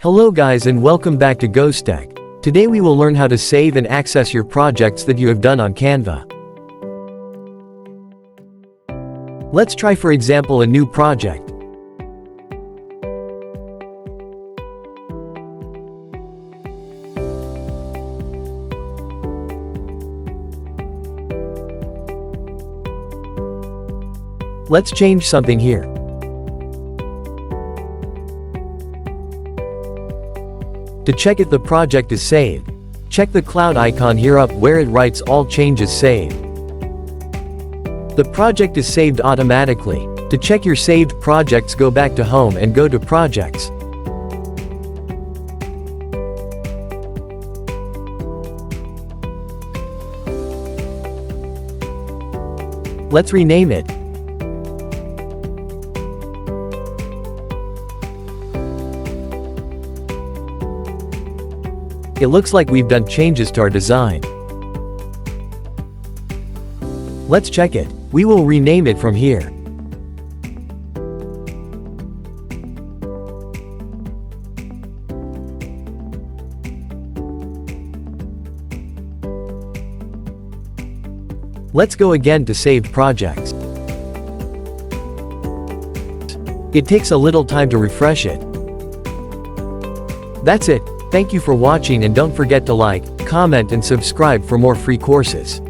Hello guys and welcome back to GosTech. Today we will learn how to save and access your projects that you have done on Canva. Let's try for example a new project. Let's change something here. To check if the project is saved, check the cloud icon here up where it writes all changes saved. The project is saved automatically. To check your saved projects, go back to Home and go to Projects. Let's rename it. It looks like we've done changes to our design. Let's check it. We will rename it from here. Let's go again to saved projects. It takes a little time to refresh it. That's it. Thank you for watching and don't forget to like, comment and subscribe for more free courses.